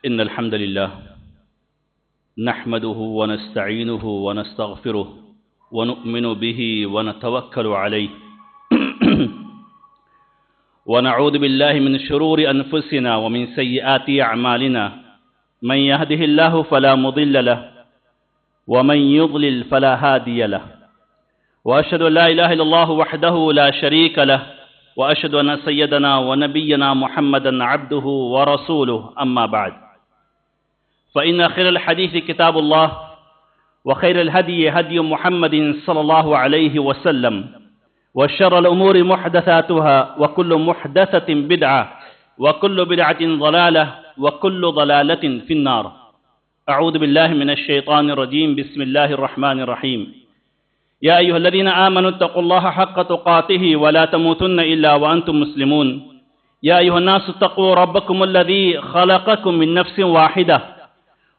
إن الحمد لله نحمده ونستعينه ونستغفره ونؤمن به ونتوكل عليه ونعوذ بالله من شرور أنفسنا ومن سيئات أعمالنا من يهده الله فلا مضل له ومن يضلل فلا هادي له وأشهد أن لا إله إلا الله وحده لا شريك له وأشهد أن سيدنا ونبينا محمدا عبده ورسوله أما بعد فإن خير الحديث كتاب الله وخير الهدي هدي محمد صلى الله عليه وسلم وشر الأمور محدثاتها وكل محدثة بدعة وكل بدعة ضلالة وكل ضلالة في النار. أعوذ بالله من الشيطان الرجيم. بسم الله الرحمن الرحيم. يا أيها الذين آمنوا اتقوا الله حق تقاته ولا تموتن إلا وأنتم مسلمون. يا أيها الناس اتقوا ربكم الذي خلقكم من نفس واحدة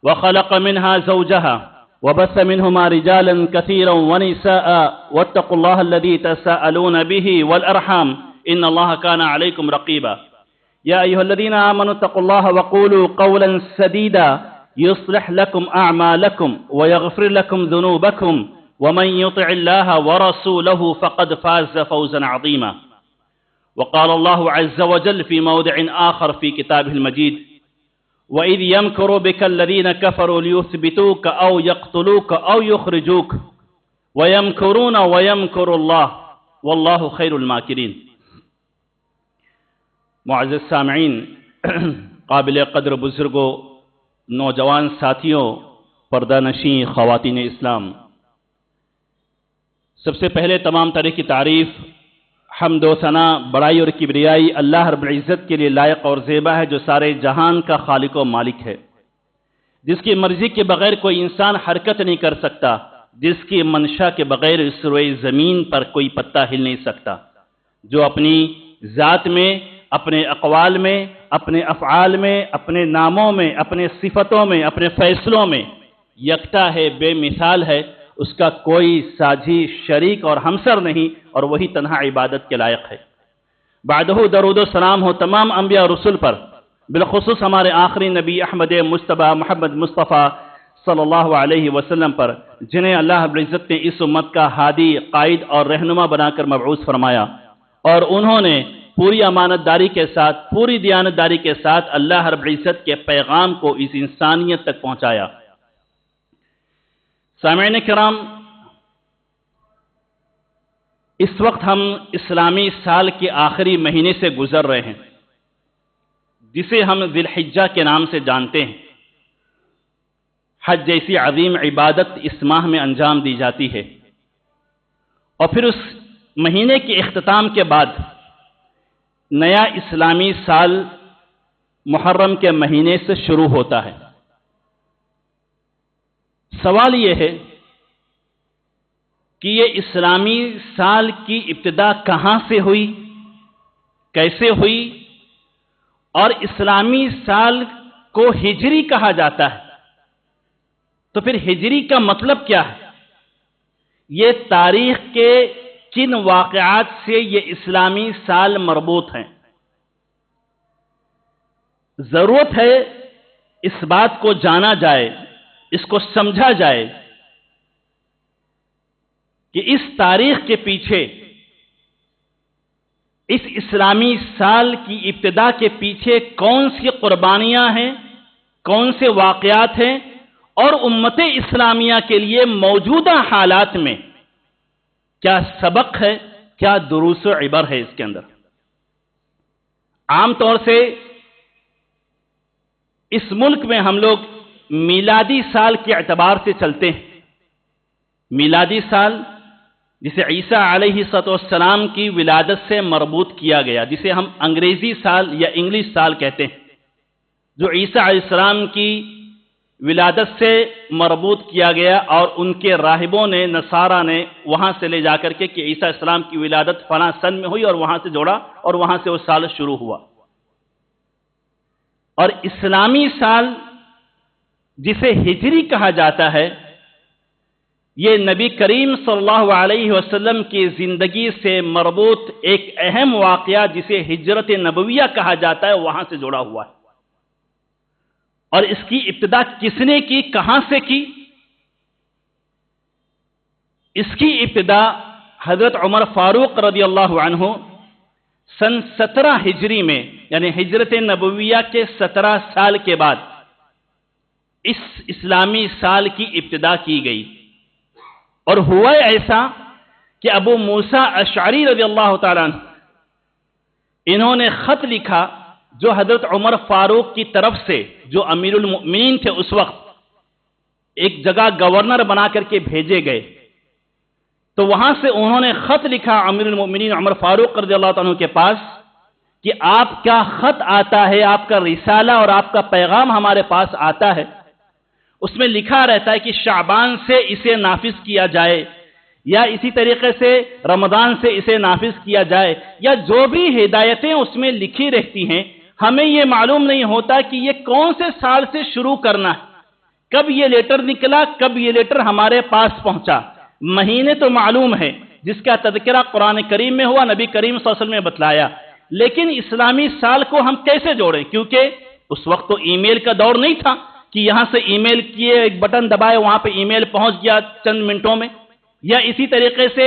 وخلق منها زوجها وبث منهما رجالا كثيرا ونساء واتقوا الله الذي تساءلون به والأرحام إن الله كان عليكم رقيبا. يا أيها الذين آمنوا اتقوا الله وقولوا قولا سديدا يصلح لكم أعمالكم ويغفر لكم ذنوبكم ومن يطع الله ورسوله فقد فاز فوزا عظيما. وقال الله عز وجل في موضع آخر في كتابه المجيد: وَإِذْ يَمْكُرُ بِكَ الَّذِينَ كَفَرُوا لِيُثْبِتُوكَ أَوْ يَقْتُلُوكَ أَوْ يُخْرِجُوكَ وَيَمْكُرُونَ وَيَمْكُرُ اللَّهُ وَاللَّهُ خَيْرُ الْمَاكِرِينَ. معزز سامعین، قابل قدر بزرگوں، نوجوان ساتھیوں، پردہ نشین خواتین اسلام، سب سے پہلے تمام طرح کی تعریف، حمد و ثنا، بڑائی اور کبریائی اللہ رب العزت کے لیے لائق اور زیبا ہے، جو سارے جہان کا خالق و مالک ہے، جس کی مرضی کے بغیر کوئی انسان حرکت نہیں کر سکتا، جس کی منشا کے بغیر اس روئے زمین پر کوئی پتا ہل نہیں سکتا، جو اپنی ذات میں، اپنے اقوال میں، اپنے افعال میں، اپنے ناموں میں، اپنے صفتوں میں، اپنے فیصلوں میں یکتا ہے، بے مثال ہے، اس کا کوئی ساجھی، شریک اور ہمسر نہیں، اور وہی تنہا عبادت کے لائق ہے. بعدہ درود و سلام ہو تمام انبیاء اور رسول پر، بالخصوص ہمارے آخری نبی احمد مجتبی محمد مصطفیٰ صلی اللہ علیہ وسلم پر، جنہیں اللہ رب العزت نے اس امت کا ہادی، قائد اور رہنما بنا کر مبعوث فرمایا، اور انہوں نے پوری امانت داری کے ساتھ، پوری دیانت داری کے ساتھ اللہ رب العزت کے پیغام کو اس انسانیت تک پہنچایا. سامعین کرام، اس وقت ہم اسلامی سال کے آخری مہینے سے گزر رہے ہیں، جسے ہم ذی الحجہ کے نام سے جانتے ہیں. حج جیسی عظیم عبادت اس ماہ میں انجام دی جاتی ہے، اور پھر اس مہینے کے اختتام کے بعد نیا اسلامی سال محرم کے مہینے سے شروع ہوتا ہے. سوال یہ ہے کہ یہ اسلامی سال کی ابتدا کہاں سے ہوئی، کیسے ہوئی، اور اسلامی سال کو ہجری کہا جاتا ہے، تو پھر ہجری کا مطلب کیا ہے؟ یہ تاریخ کے کن واقعات سے یہ اسلامی سال مربوط ہیں؟ ضرورت ہے اس بات کو جانا جائے، اس کو سمجھا جائے کہ اس تاریخ کے پیچھے، اس اسلامی سال کی ابتدا کے پیچھے کون سی قربانیاں ہیں، کون سے واقعات ہیں، اور امت اسلامیہ کے لیے موجودہ حالات میں کیا سبق ہے، کیا دروس و عبر ہے اس کے اندر. عام طور سے اس ملک میں ہم لوگ میلادی سال کے اعتبار سے چلتے ہیں. میلادی سال جسے عیسیٰ علیہ السلام کی ولادت سے مربوط کیا گیا، جسے ہم انگریزی سال یا انگلش سال کہتے ہیں، جو عیسیٰ علیہ السلام کی ولادت سے مربوط کیا گیا، اور ان کے راہبوں نے، نصارہ نے وہاں سے لے جا کر کے کہ عیسیٰ علیہ السلام کی ولادت فلاں سن میں ہوئی، اور وہاں سے جوڑا، اور وہاں سے وہ سال شروع ہوا. اور اسلامی سال جسے ہجری کہا جاتا ہے، یہ نبی کریم صلی اللہ علیہ وسلم کی زندگی سے مربوط ایک اہم واقعہ جسے ہجرت نبویہ کہا جاتا ہے وہاں سے جڑا ہوا ہے. اور اس کی ابتدا کس نے کی، کہاں سے کی؟ اس کی ابتدا حضرت عمر فاروق رضی اللہ عنہ سن 17 ہجری میں، یعنی ہجرت نبویہ کے 17 سال کے بعد اس اسلامی سال کی ابتدا کی گئی۔ اور ہوا ایسا کہ ابو موسیٰ اشعری رضی اللہ تعالیٰ عنہ انہوں نے خط لکھا جو حضرت عمر فاروق کی طرف سے، جو امیر المؤمنین تھے اس وقت، ایک جگہ گورنر بنا کر کے بھیجے گئے۔ تو وہاں سے انہوں نے خط لکھا امیر المؤمنین عمر فاروق رضی اللہ عنہ کے پاس کہ آپ کا خط آتا ہے، آپ کا رسالہ اور آپ کا پیغام ہمارے پاس آتا ہے، اس میں لکھا رہتا ہے کہ شعبان سے اسے نافذ کیا جائے، یا اسی طریقے سے رمضان سے اسے نافذ کیا جائے، یا جو بھی ہدایتیں اس میں لکھی رہتی ہیں، ہمیں یہ معلوم نہیں ہوتا کہ یہ کون سے سال سے شروع کرنا ہے، کب یہ لیٹر نکلا، کب یہ لیٹر ہمارے پاس پہنچا۔ مہینے تو معلوم ہے جس کا تذکرہ قرآن کریم میں ہوا، نبی کریم صلی اللہ علیہ وسلم نے بتلایا، لیکن اسلامی سال کو ہم کیسے جوڑیں؟ کیونکہ اس وقت تو ای میل کا دور نہیں تھا کہ یہاں سے ای میل کیے، ایک بٹن دبائے، وہاں پہ ای میل پہنچ گیا چند منٹوں میں، یا اسی طریقے سے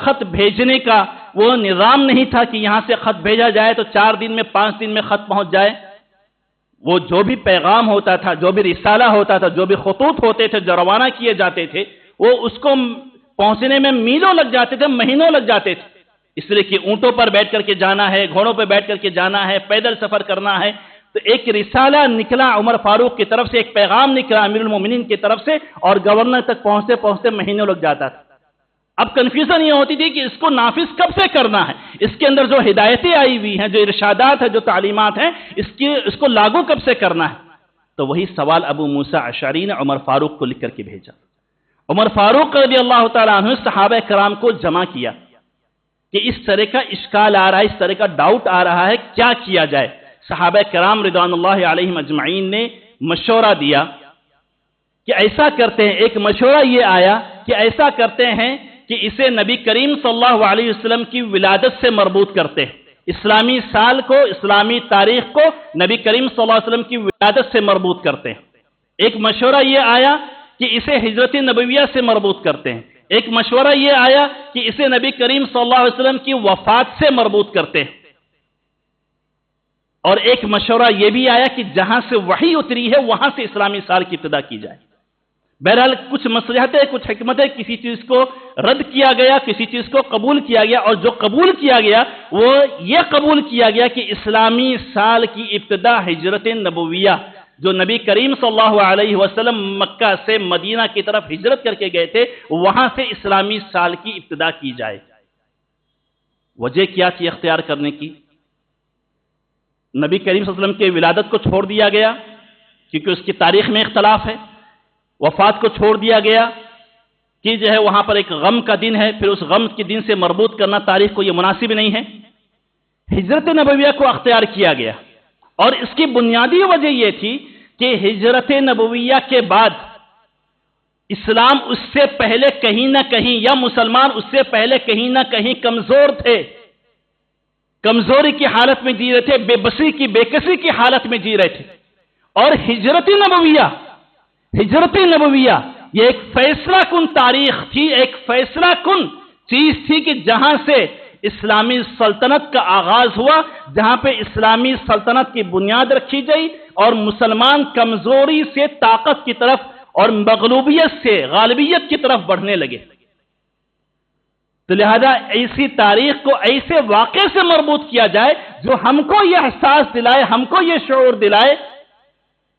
خط بھیجنے کا وہ نظام نہیں تھا کہ یہاں سے خط بھیجا جائے تو 4 دن میں 5 دن میں خط پہنچ جائے۔ وہ جو بھی پیغام ہوتا تھا، جو بھی رسالہ ہوتا تھا، جو بھی خطوط ہوتے تھے جو روانہ کیے جاتے تھے، وہ اس کو پہنچنے میں میلوں لگ جاتے تھے، مہینوں لگ جاتے تھے، اس لیے کہ اونٹوں پر بیٹھ کر کے جانا ہے، گھوڑوں پر بیٹھ کر کے جانا ہے، پیدل سفر کرنا ہے۔ تو ایک رسالہ نکلا عمر فاروق کی طرف سے، ایک پیغام نکلا امیر المومنین کی طرف سے، اور گورنر تک پہنچتے پہنچتے مہینوں لگ جاتا تھا۔ اب کنفیوژن یہ ہوتی تھی کہ اس کو نافذ کب سے کرنا ہے، اس کے اندر جو ہدایتیں آئی ہوئی ہیں، جو ارشادات ہیں، جو تعلیمات ہیں، اس کو لاگو کب سے کرنا ہے۔ تو وہی سوال ابو موسیٰ اشعری نے عمر فاروق کو لکھ کر کے بھیجا۔ عمر فاروق رضی اللہ تعالیٰ عنہ صحابہ کرام کو جمع کیا کہ اس طرح کا اشکال آ رہا ہے، اس طرح کا ڈاؤٹ آ رہا ہے، کیا کیا جائے۔ صحابہ کرام رضوان اللہ علیہم اجمعین نے مشورہ دیا کہ ایسا کرتے ہیں۔ ایک مشورہ یہ آیا کہ ایسا کرتے ہیں کہ اسے نبی کریم صلی اللہ علیہ وسلم کی ولادت سے مربوط کرتے ہیں، اسلامی سال کو، اسلامی تاریخ کو نبی کریم صلی اللہ علیہ وسلم کی ولادت سے مربوط کرتے ہیں۔ ایک مشورہ یہ آیا کہ اسے ہجرت نبویہ سے مربوط کرتے ہیں۔ ایک مشورہ یہ آیا کہ اسے نبی کریم صلی اللہ علیہ وسلم کی وفات سے مربوط کرتے ہیں، اور ایک مشورہ یہ بھی آیا کہ جہاں سے وحی اتری ہے وہاں سے اسلامی سال کی ابتدا کی جائے۔ بہرحال کچھ مصلحتیں، کچھ حکمتیں، کسی چیز کو رد کیا گیا، کسی چیز کو قبول کیا گیا، اور جو قبول کیا گیا وہ یہ قبول کیا گیا کہ اسلامی سال کی ابتدا ہجرت نبویہ، جو نبی کریم صلی اللہ علیہ وسلم مکہ سے مدینہ کی طرف ہجرت کر کے گئے تھے، وہاں سے اسلامی سال کی ابتدا کی جائے۔ وجہ کیا تھی اختیار کرنے کی؟ نبی کریم صلی اللہ علیہ وسلم کی ولادت کو چھوڑ دیا گیا کیونکہ اس کی تاریخ میں اختلاف ہے، وفات کو چھوڑ دیا گیا کہ جو ہے وہاں پر ایک غم کا دن ہے، پھر اس غم کے دن سے مربوط کرنا تاریخ کو یہ مناسب نہیں ہے۔ ہجرت نبویہ کو اختیار کیا گیا، اور اس کی بنیادی وجہ یہ تھی کہ ہجرت نبویہ کے بعد اسلام اس سے پہلے کہیں نہ کہیں، یا مسلمان اس سے پہلے کہیں نہ کہیں کمزور تھے، کمزوری کی حالت میں جی رہے تھے، بے بسی کی، بے کسی کی حالت میں جی رہے تھے۔ اور ہجرت نبویہ یہ ایک فیصلہ کن تاریخ تھی، ایک فیصلہ کن چیز تھی کہ جہاں سے اسلامی سلطنت کا آغاز ہوا، جہاں پہ اسلامی سلطنت کی بنیاد رکھی گئی، اور مسلمان کمزوری سے طاقت کی طرف اور مغلوبیت سے غالبیت کی طرف بڑھنے لگے۔ تو لہذا ایسی تاریخ کو ایسے واقعے سے مربوط کیا جائے جو ہم کو یہ احساس دلائے، ہم کو یہ شعور دلائے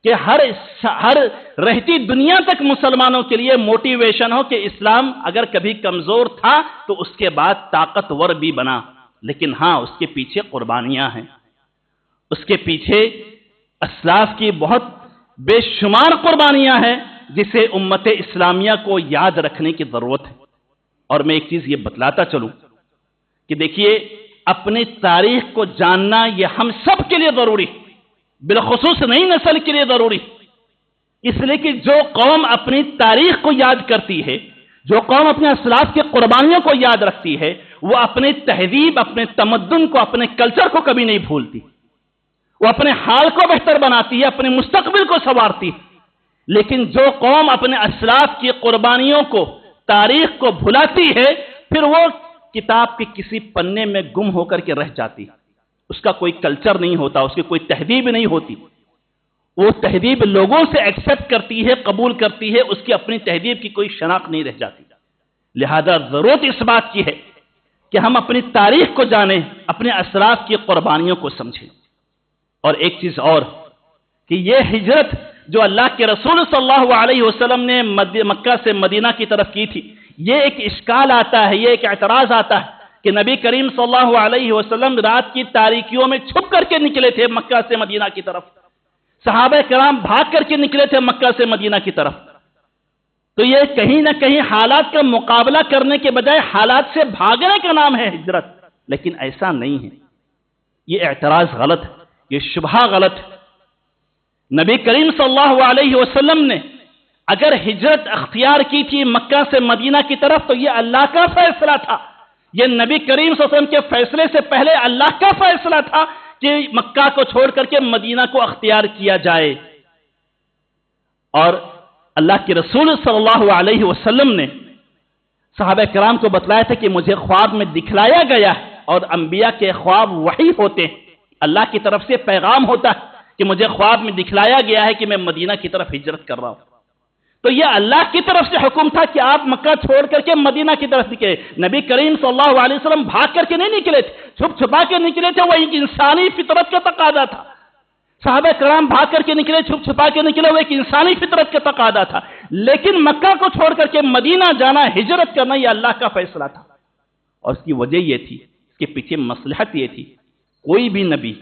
کہ ہر رہتی دنیا تک مسلمانوں کے لیے موٹیویشن ہو کہ اسلام اگر کبھی کمزور تھا تو اس کے بعد طاقتور بھی بنا، لیکن ہاں اس کے پیچھے قربانیاں ہیں، اس کے پیچھے اسلاف کی بہت بے شمار قربانیاں ہیں جسے امت اسلامیہ کو یاد رکھنے کی ضرورت ہے۔ اور میں ایک چیز یہ بتلاتا چلوں کہ دیکھیے، اپنی تاریخ کو جاننا یہ ہم سب کے لیے ضروری، بالخصوص نئی نسل کے لیے ضروری، اس لیے کہ جو قوم اپنی تاریخ کو یاد کرتی ہے، جو قوم اپنے اسلاف کی قربانیوں کو یاد رکھتی ہے، وہ اپنی تہذیب، اپنے تمدن کو، اپنے کلچر کو کبھی نہیں بھولتی۔ وہ اپنے حال کو بہتر بناتی ہے، اپنے مستقبل کو سنوارتی ہے۔ لیکن جو قوم اپنے اسلاف کی قربانیوں کو، تاریخ کو بھلاتی ہے، پھر وہ کتاب کے کسی پنے میں گم ہو کر کے رہ جاتی ہے۔ اس کا کوئی کلچر نہیں ہوتا، اس کی کوئی تہذیب نہیں ہوتی۔ وہ تہذیب لوگوں سے ایکسپٹ کرتی ہے، قبول کرتی ہے، اس کی اپنی تہذیب کی کوئی شناخت نہیں رہ جاتی۔ لہذا ضرورت اس بات کی ہے کہ ہم اپنی تاریخ کو جانیں، اپنے اسلاف کی قربانیوں کو سمجھیں۔ اور ایک چیز اور کہ یہ ہجرت جو اللہ کے رسول صلی اللہ علیہ وسلم نے مکہ سے مدینہ کی طرف کی تھی، یہ ایک اشکال آتا ہے، یہ ایک اعتراض آتا ہے کہ نبی کریم صلی اللہ علیہ وسلم رات کی تاریکیوں میں چھپ کر کے نکلے تھے مکہ سے مدینہ کی طرف، صحابہ کرام بھاگ کر کے نکلے تھے مکہ سے مدینہ کی طرف۔ تو یہ کہیں نہ کہیں حالات کا مقابلہ کرنے کے بجائے حالات سے بھاگنے کا نام ہے ہجرت، لیکن ایسا نہیں ہے۔ یہ اعتراض غلط ہے، یہ شبہ غلط ہے۔ نبی کریم صلی اللہ علیہ وسلم نے اگر ہجرت اختیار کی تھی مکہ سے مدینہ کی طرف تو یہ اللہ کا فیصلہ تھا، یہ نبی کریم صلی اللہ علیہ وسلم کے فیصلے سے پہلے اللہ کا فیصلہ تھا کہ مکہ کو چھوڑ کر کے مدینہ کو اختیار کیا جائے۔ اور اللہ کے رسول صلی اللہ علیہ وسلم نے صحابہ کرام کو بتلایا تھا کہ مجھے خواب میں دکھلایا گیا ہے، اور انبیاء کے خواب وحی ہوتے ہیں، اللہ کی طرف سے پیغام ہوتا ہے کہ مجھے خواب میں دکھلایا گیا ہے کہ میں مدینہ کی طرف ہجرت کر رہا ہوں۔ تو یہ اللہ کی طرف سے حکم تھا کہ آپ مکہ چھوڑ کر کے مدینہ کی طرف نکلے۔ نبی کریم صلی اللہ علیہ وسلم بھاگ کر کے نہیں نکلے تھے، چھپ چھپا کے نکلے تھے، وہ ایک انسانی فطرت کا تقاضا تھا۔ صحابہ کرام بھاگ کر کے نکلے، چھپ چھپا کے نکلے، وہ ایک انسانی فطرت کا تقاضا تھا۔ لیکن مکہ کو چھوڑ کر کے مدینہ جانا، ہجرت کرنا، یہ اللہ کا فیصلہ تھا۔ اور اس کی وجہ یہ تھی، اس کے پیچھے مصلحت یہ تھی، کوئی بھی نبی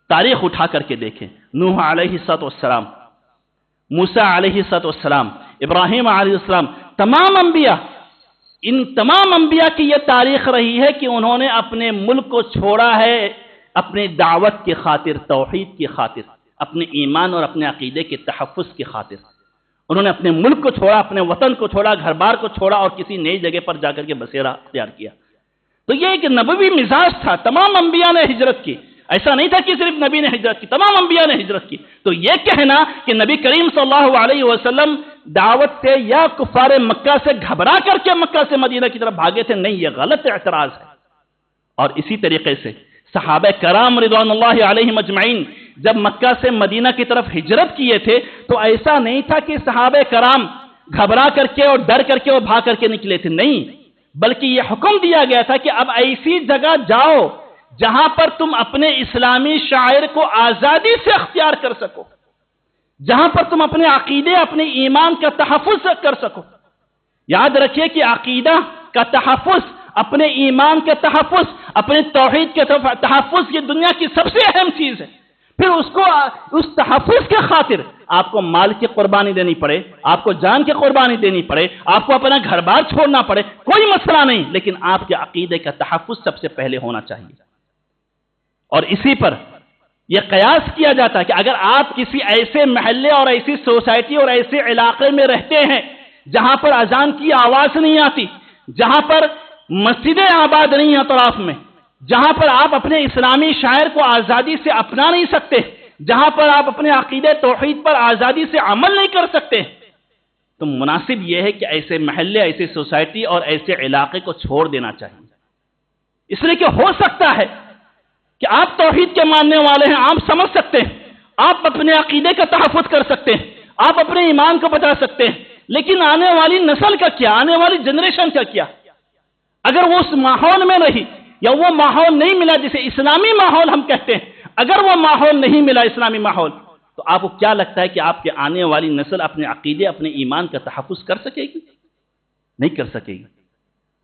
تاریخ اٹھا کر کے دیکھیں، نوح علیہ السلام، موسیٰ علیہ السلام، ابراہیم علیہ السلام، تمام انبیاء، ان تمام انبیاء کی یہ تاریخ رہی ہے کہ انہوں نے اپنے ملک کو چھوڑا ہے اپنی دعوت کی خاطر، توحید کی خاطر، اپنے ایمان اور اپنے عقیدے کے تحفظ کی خاطر۔ انہوں نے اپنے ملک کو چھوڑا، اپنے وطن کو چھوڑا، گھر بار کو چھوڑا، اور کسی نئی جگہ پر جا کر کے بسیرا اختیار کیا۔ تو یہ ایک نبوی مزاج تھا، تمام انبیاء نے ہجرت کی، ایسا نہیں تھا کہ صرف نبی نے ہجرت کی، تمام انبیاء نے ہجرت کی۔ تو یہ کہنا کہ نبی کریم صلی اللہ علیہ وسلم دعوت سے یا کفار مکہ سے گھبرا کر کے مکہ سے مدینہ کی طرف بھاگے تھے، نہیں، یہ غلط اعتراض ہے۔ اور اسی طریقے سے صحابہ کرام رضوان اللہ علیہم اجمعین جب مکہ سے مدینہ کی طرف ہجرت کیے تھے تو ایسا نہیں تھا کہ صحابہ کرام گھبرا کر کے اور ڈر کر کے اور بھاگ کر کے نکلے تھے، نہیں، بلکہ یہ حکم دیا گیا تھا کہ اب ایسی جگہ جاؤ جہاں پر تم اپنے اسلامی شاعر کو آزادی سے اختیار کر سکو، جہاں پر تم اپنے عقیدے، اپنے ایمان کا تحفظ کر سکو۔ یاد رکھیے کہ عقیدہ کا تحفظ، اپنے ایمان کے تحفظ، اپنے توحید کے تحفظ یہ دنیا کی سب سے اہم چیز ہے۔ پھر اس تحفظ کے خاطر آپ کو مال کی قربانی دینی پڑے، آپ کو جان کی قربانی دینی پڑے، آپ کو اپنا گھر بار چھوڑنا پڑے، کوئی مسئلہ نہیں، لیکن آپ کے عقیدے کا تحفظ سب سے پہلے ہونا چاہیے۔ اور اسی پر یہ قیاس کیا جاتا ہے کہ اگر آپ کسی ایسے محلے اور ایسی سوسائٹی اور ایسے علاقے میں رہتے ہیں جہاں پر اذان کی آواز نہیں آتی، جہاں پر مسجدیں آباد نہیں ہیں اطراف میں، جہاں پر آپ اپنے اسلامی شاعر کو آزادی سے اپنا نہیں سکتے، جہاں پر آپ اپنے عقیدے توحید پر آزادی سے عمل نہیں کر سکتے، تو مناسب یہ ہے کہ ایسے محلے، ایسی سوسائٹی اور ایسے علاقے کو چھوڑ دینا چاہیے۔ اس لیے کہ ہو سکتا ہے کہ آپ توحید کے ماننے والے ہیں، آپ سمجھ سکتے ہیں، آپ اپنے عقیدے کا تحفظ کر سکتے ہیں، آپ اپنے ایمان کو بچا سکتے ہیں، لیکن آنے والی نسل کا کیا، آنے والی جنریشن کا کیا؟ اگر وہ اس ماحول میں رہی یا وہ ماحول نہیں ملا جسے اسلامی ماحول ہم کہتے ہیں، اگر وہ ماحول نہیں ملا اسلامی ماحول، تو آپ کو کیا لگتا ہے کہ آپ کے آنے والی نسل اپنے عقیدے، اپنے ایمان کا تحفظ کر سکے گی؟ نہیں کر سکے گی۔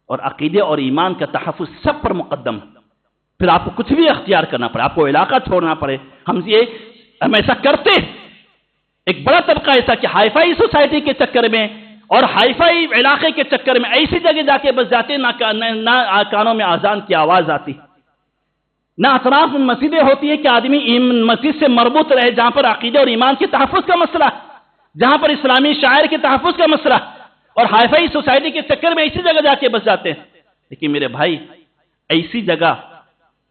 اور عقیدے اور ایمان کا تحفظ سب پر مقدم ہے۔ پھر آپ کو کچھ بھی اختیار کرنا پڑے، آپ کو علاقہ چھوڑنا پڑے، ہم ایسا کرتے ہیں۔ ایک بڑا طبقہ ایسا کہ ہائی فائی سوسائٹی کے چکر میں اور ہائی فائی علاقے کے چکر میں ایسی جگہ جا کے بس جاتے، نہ کانوں میں اذان کی آواز آتی، نہ اطراف میں مسجدیں ہوتی ہے کہ آدمی مسجد سے مربوط رہے جہاں پر عقیدے اور ایمان کے تحفظ کا مسئلہ، جہاں پر اسلامی شاعر کے تحفظ کا مسئلہ، اور ہائی فائی سوسائٹی کے چکر میں ایسی جگہ جا کے بس جاتے ہیں۔ لیکن میرے بھائی، ایسی جگہ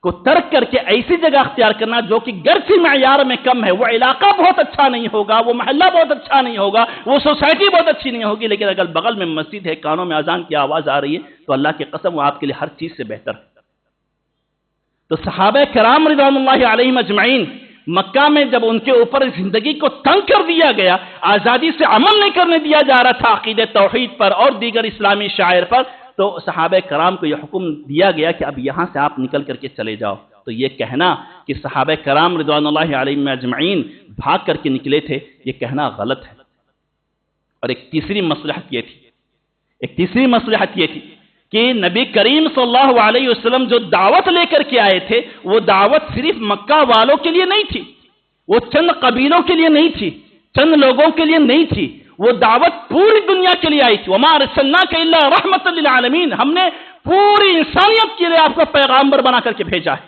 کو ترک کر کے ایسی جگہ اختیار کرنا جو کہ گرچہ معیار میں کم ہے، وہ علاقہ بہت اچھا نہیں ہوگا، وہ محلہ بہت اچھا نہیں ہوگا، وہ سوسائٹی بہت اچھی نہیں ہوگی، لیکن اگر بغل میں مسجد ہے، کانوں میں اذان کی آواز آ رہی ہے، تو اللہ کی قسم وہ آپ کے لیے ہر چیز سے بہتر ہے۔ تو صحابہ کرام رضوان اللہ علیہم اجمعین، مکہ میں جب ان کے اوپر زندگی کو تنگ کر دیا گیا، آزادی سے عمل نہیں کرنے دیا جا رہا تھا عقیدہ توحید پر اور دیگر اسلامی شعائر پر، تو صحابہ کرام کو یہ حکم دیا گیا کہ اب یہاں سے آپ نکل کر کے چلے جاؤ۔ تو یہ کہنا کہ صحابہ کرام رضوان اللہ علیہم اجمعین بھاگ کر کے نکلے تھے، یہ کہنا غلط ہے۔ اور ایک تیسری مصلحت یہ تھی کہ نبی کریم صلی اللہ علیہ وسلم جو دعوت لے کر کے آئے تھے، وہ دعوت صرف مکہ والوں کے لیے نہیں تھی، وہ چند قبیلوں کے لیے نہیں تھی، چند لوگوں کے لیے نہیں تھی، وہ دعوت پوری دنیا کے لیے آئی تھی۔ وَمَا أَرْسَلْنَاكَ إِلَّا رَحْمَةً لِلْعَالَمِينَ، ہم نے پوری انسانیت کے لیے آپ کو پیغامبر بنا کر کے بھیجا ہے۔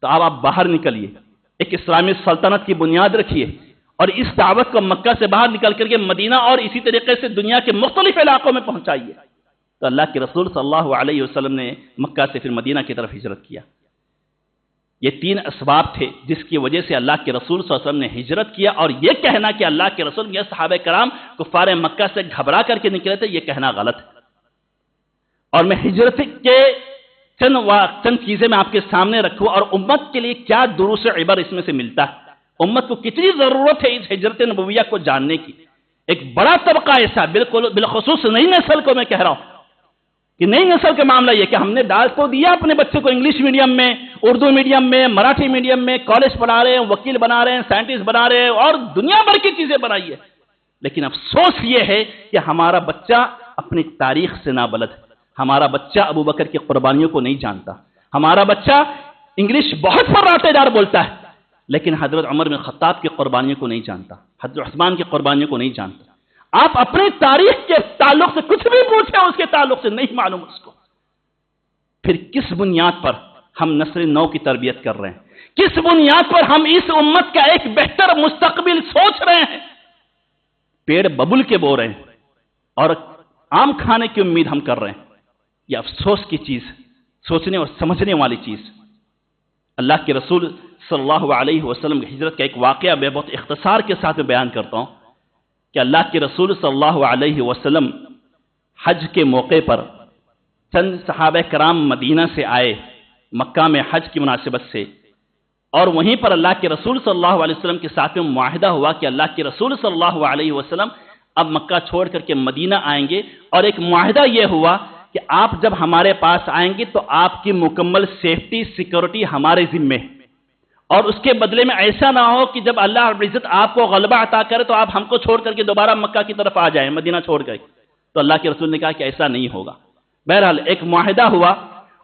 تو اب آپ باہر نکلیے، ایک اسلامی سلطنت کی بنیاد رکھیے، اور اس دعوت کو مکہ سے باہر نکل کر کے مدینہ اور اسی طریقے سے دنیا کے مختلف علاقوں میں پہنچائیے۔ تو اللہ کے رسول صلی اللہ علیہ وسلم نے مکہ سے پھر مدینہ کی طرف ہجرت کیا۔ یہ 3 اسباب تھے جس کی وجہ سے اللہ کے رسول صلی اللہ علیہ وسلم نے ہجرت کیا، اور یہ کہنا کہ اللہ کے رسول، یہ صحابہ کرام کفار مکہ سے گھبرا کر کے نکلے تھے، یہ کہنا غلط ہے۔ اور میں ہجرت کے چند چیزیں میں آپ کے سامنے رکھوں، اور امت کے لیے کیا دروس عبر اس میں سے ملتا ہے، امت کو کتنی ضرورت ہے اس ہجرت نبویہ کو جاننے کی۔ ایک بڑا طبقہ ایسا، بالخصوص نئی نسل کو میں کہہ رہا ہوں کہ نئی نسل کا معاملہ یہ کہ ہم نے ڈال تو دیا اپنے بچے کو انگلش میڈیم میں، اردو میڈیم میں، مراٹھی میڈیم میں، کالج پڑھا رہے ہیں، وکیل بنا رہے ہیں، سائنٹسٹ بنا رہے ہیں، اور دنیا بھر کی چیزیں بنائی ہے، لیکن افسوس یہ ہے کہ ہمارا بچہ اپنی تاریخ سے نابلد ہے، ہمارا بچہ ابو بکر کی قربانیوں کو نہیں جانتا، ہمارا بچہ انگلش بہت فراٹے دار بولتا ہے، لیکن حضرت عمر بن خطاب کی قربانیوں کو نہیں جانتا، حضرت عثمان کی قربانیوں کو نہیں جانتا۔ آپ اپنے تاریخ کے تعلق سے کچھ بھی پوچھیں، اس کے تعلق سے نہیں معلوم اس کو، پھر کس بنیاد پر ہم نسل نو کی تربیت کر رہے ہیں، کس بنیاد پر ہم اس امت کا ایک بہتر مستقبل سوچ رہے ہیں؟ پیڑ ببول کے بو رہے ہیں اور آم کھانے کی امید ہم کر رہے ہیں۔ یہ افسوس کی چیز، سوچنے اور سمجھنے والی چیز۔ اللہ کے رسول صلی اللہ علیہ وسلم کی ہجرت کا ایک واقعہ میں بہت اختصار کے ساتھ بیان کرتا ہوں کہ اللہ کے رسول صلی اللہ علیہ وسلم حج کے موقع پر چند صحابہ کرام مدینہ سے آئے مکہ میں حج کی مناسبت سے، اور وہیں پر اللہ کے رسول صلی اللہ علیہ وسلم کے ساتھ میں معاہدہ ہوا کہ اللہ کے رسول صلی اللہ علیہ وسلم اب مکہ چھوڑ کر کے مدینہ آئیں گے، اور ایک معاہدہ یہ ہوا کہ آپ جب ہمارے پاس آئیں گے تو آپ کی مکمل سیفٹی سیکورٹی ہمارے ذمے ہے، اور اس کے بدلے میں ایسا نہ ہو کہ جب اللہ رب العزت آپ کو غلبہ عطا کرے تو آپ ہم کو چھوڑ کر کے دوبارہ مکہ کی طرف آ جائیں، مدینہ چھوڑ کر۔ تو اللہ کے رسول نے کہا کہ ایسا نہیں ہوگا۔ بہرحال ایک معاہدہ ہوا،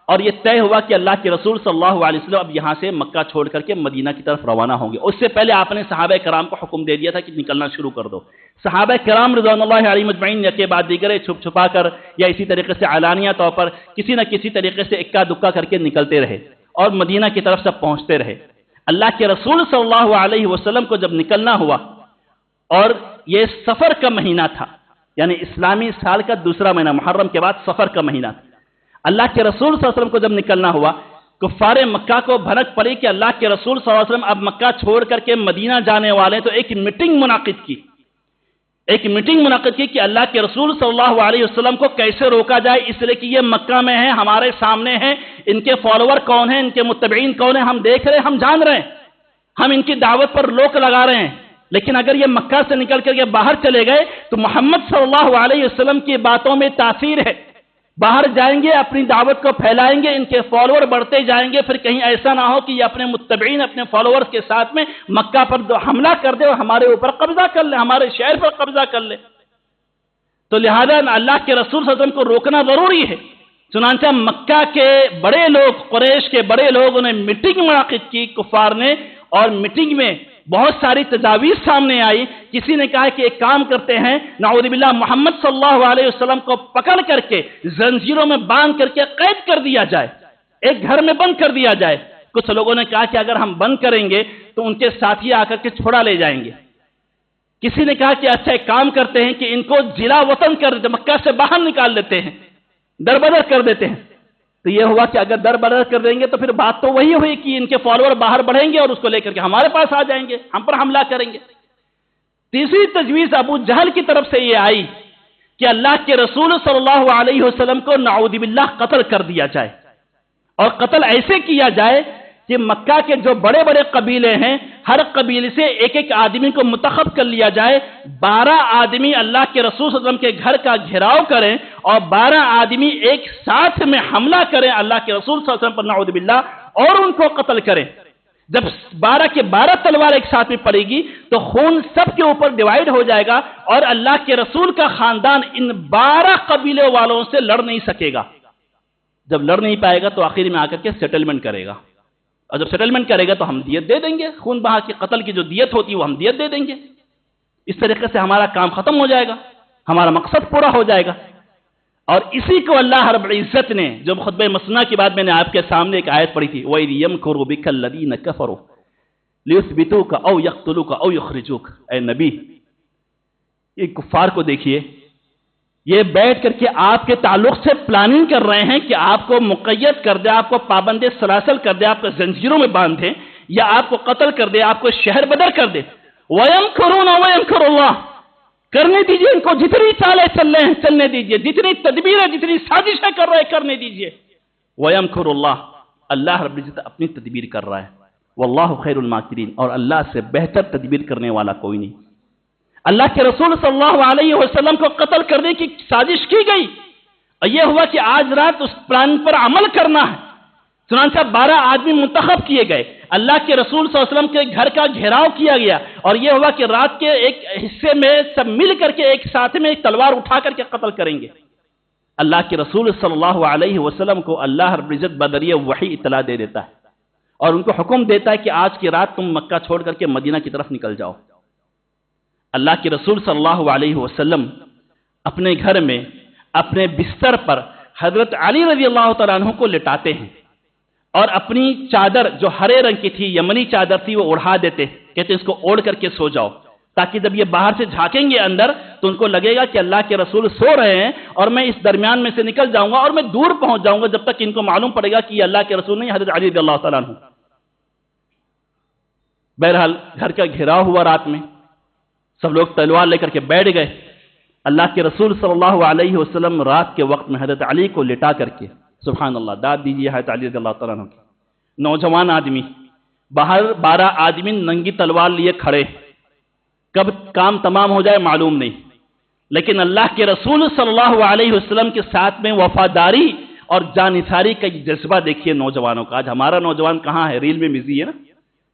اور یہ طے ہوا کہ اللہ کے رسول صلی اللہ علیہ وسلم اب یہاں سے مکہ چھوڑ کر کے مدینہ کی طرف روانہ ہوں گے۔ اس سے پہلے آپ نے صحابہ کرام کو حکم دے دیا تھا کہ نکلنا شروع کر دو۔ صحابہ کرام رضوان اللہ علیہم اجمعین کے بعد دیگر چھپ چھپا کر یا اسی طریقے سے علانیہ طور پر کسی نہ کسی طریقے سے اکا دکا کر کے نکلتے رہے اور مدینہ کی طرف سے پہنچتے رہے۔ اللہ کے رسول صلی اللہ علیہ وسلم کو جب نکلنا ہوا، اور یہ سفر کا مہینہ تھا، یعنی اسلامی سال کا دوسرا مہینہ، محرم کے بعد سفر کا مہینہ تھا، اللہ کے رسول صلی اللہ علیہ وسلم کو جب نکلنا ہوا، کفار مکہ کو بھنک پڑی کہ اللہ کے رسول صلی اللہ علیہ وسلم اب مکہ چھوڑ کر کے مدینہ جانے والے ہیں، تو ایک میٹنگ منعقد کی کہ اللہ کے رسول صلی اللہ علیہ وسلم کو کیسے روکا جائے، اس لیے کہ یہ مکہ میں ہیں، ہمارے سامنے ہیں، ان کے فالوور کون ہیں، ان کے متبعین کون ہیں، ہم دیکھ رہے ہیں، ہم جان رہے ہیں، ہم ان کی دعوت پر روک لگا رہے ہیں، لیکن اگر یہ مکہ سے نکل کر کے باہر چلے گئے تو محمد صلی اللہ علیہ وسلم کی باتوں میں تاثیر ہے، باہر جائیں گے، اپنی دعوت کو پھیلائیں گے، ان کے فالوور بڑھتے جائیں گے، پھر کہیں ایسا نہ ہو کہ یہ اپنے متبعین، اپنے فالوورز کے ساتھ میں مکہ پر حملہ کر دے اور ہمارے اوپر قبضہ کر لے، ہمارے شہر پر قبضہ کر لے۔ تو لہذا اللہ کے رسول صلی اللہ علیہ وسلم کو روکنا ضروری ہے۔ چنانچہ مکہ کے بڑے لوگ، قریش کے بڑے لوگوں نے میٹنگ منعقد کی کفار نے، اور میٹنگ میں بہت ساری تجاویز سامنے آئی۔ کسی نے کہا کہ ایک کام کرتے ہیں، نعوذ باللہ محمد صلی اللہ علیہ وسلم کو پکڑ کر کے زنجیروں میں باندھ کر کے قید کر دیا جائے، ایک گھر میں بند کر دیا جائے۔ کچھ لوگوں نے کہا کہ اگر ہم بند کریں گے تو ان کے ساتھی آ کر کے چھڑا لے جائیں گے۔ کسی نے کہا کہ اچھا ایک کام کرتے ہیں کہ ان کو جلا وطن کر دیتے، مکہ سے باہر نکال دیتے ہیں، دربدر کر دیتے ہیں۔ تو یہ ہوا کہ اگر در بدر کر دیں گے تو پھر بات تو وہی ہوئی کہ ان کے فالوور باہر بڑھیں گے اور اس کو لے کر کے ہمارے پاس آ جائیں گے، ہم پر حملہ کریں گے۔ تیسری تجویز ابو جہل کی طرف سے یہ آئی کہ اللہ کے رسول صلی اللہ علیہ وسلم کو نعوذ باللہ قتل کر دیا جائے، اور قتل ایسے کیا جائے کہ مکہ کے جو بڑے بڑے قبیلے ہیں ہر قبیلے سے ایک ایک آدمی کو منتخب کر لیا جائے، 12 آدمی اللہ کے رسول صلی اللہ علیہ وسلم کے گھر کا گھیراؤ کریں اور 12 آدمی ایک ساتھ میں حملہ کریں اللہ کے رسول صلی اللہ علیہ وسلم پر نعوذ باللہ اور ان کو قتل کریں۔ جب 12 کے 12 تلوار ایک ساتھ میں پڑے گی تو خون سب کے اوپر ڈیوائیڈ ہو جائے گا، اور اللہ کے رسول کا خاندان ان 12 قبیلے والوں سے لڑ نہیں سکے گا۔ جب لڑ نہیں پائے گا تو آخر میں آ کر کے سیٹلمنٹ کرے گا، اور جب سیٹلمنٹ کرے گا تو ہم دیت دے دیں گے، خون بہا کے قتل کی جو دیت ہوتی ہے وہ ہم دیت دے دیں گے۔ اس طریقے سے ہمارا کام ختم ہو جائے گا، ہمارا مقصد پورا ہو جائے گا۔ اور اسی کو اللہ رب العزت نے، جو خطبہ مسنہ کی بات میں نے آپ کے سامنے ایک آیت پڑھی تھی، وَإِذْ يَمْكُرُ بِكَ الَّذِينَ كَفَرُوا لِيُثْبِتُوكَ أَوْ يَقْتُلُوكَ أَوْ يُخْرِجُوكَ۔ اے نبی، یہ کفار کو دیکھیے، یہ بیٹھ کر کے آپ کے تعلق سے پلاننگ کر رہے ہیں کہ آپ کو مقید کر دے، آپ کو پابند سلاسل کر دے، آپ کو زنجیروں میں باندھ دے، یا آپ کو قتل کر دے، آپ کو شہر بدر کر دے۔ وَيَمْكُرُونَ وَيَمْكُرُ اللَّهُ، کرنے دیجئے ان کو، جتنی چالیں چل رہے ہیں چلنے دیجئے، جتنی تدبیریں جتنی سازشیں کر رہے ہیں کرنے دیجئے۔ وَيَمْكُرُ اللَّهُ، اللہ رب العزت اپنی تدبیر کر رہا ہے۔ وَاللَّهُ خَيْرُ الْمَاكِرِينَ، اور اللہ سے بہتر تدبیر کرنے والا کوئی نہیں۔ اللہ کے رسول صلی اللہ علیہ وسلم کو قتل کرنے کی سازش کی گئی، اور یہ ہوا کہ آج رات اس پلان پر عمل کرنا ہے۔ چنانچہ 12 آدمی منتخب کیے گئے، اللہ کے رسول صلی اللہ علیہ وسلم کے گھر کا گھیراؤ کیا گیا، اور یہ ہوا کہ رات کے ایک حصے میں سب مل کر کے ایک ساتھ میں ایک تلوار اٹھا کر کے قتل کریں گے۔ اللہ کے رسول صلی اللہ علیہ وسلم کو اللہ رب العزت بدریہ وحی اطلاع دے دیتا ہے، اور ان کو حکم دیتا ہے کہ آج کی رات تم مکہ چھوڑ کر کے مدینہ کی طرف نکل جاؤ۔ اللہ کے رسول صلی اللہ علیہ وسلم اپنے گھر میں اپنے بستر پر حضرت علی رضی اللہ تعالیٰ عنہ کو لٹاتے ہیں، اور اپنی چادر جو ہرے رنگ کی تھی، یمنی چادر تھی، وہ اڑا دیتے، کہتے اس کو اوڑھ کر کے سو جاؤ، تاکہ جب یہ باہر سے جھانکیں گے اندر تو ان کو لگے گا کہ اللہ کے رسول سو رہے ہیں، اور میں اس درمیان میں سے نکل جاؤں گا اور میں دور پہنچ جاؤں گا جب تک ان کو معلوم پڑے گا کہ یہ اللہ کے رسول نہیں، حضرت علی رضی اللہ تعالیٰ عنہ۔ بہرحال گھر کا گھیراؤ ہوا، رات میں سب لوگ تلوار لے کر کے بیٹھ گئے۔ اللہ کے رسول صلی اللہ علیہ وسلم رات کے وقت میں حضرت علی کو لٹا کر کے، سبحان اللہ، داد دیجیے حضرت علی رضی اللہ تعالیٰ عنہ، نوجوان آدمی، باہر 12 آدمی ننگی تلوار لیے کھڑے، کب کام تمام ہو جائے معلوم نہیں، لیکن اللہ کے رسول صلی اللہ علیہ وسلم کے ساتھ میں وفاداری اور جانثاری کا جذبہ دیکھیے نوجوانوں کا۔ آج ہمارا نوجوان کہاں ہے؟ ریل میں بزی ہے نا،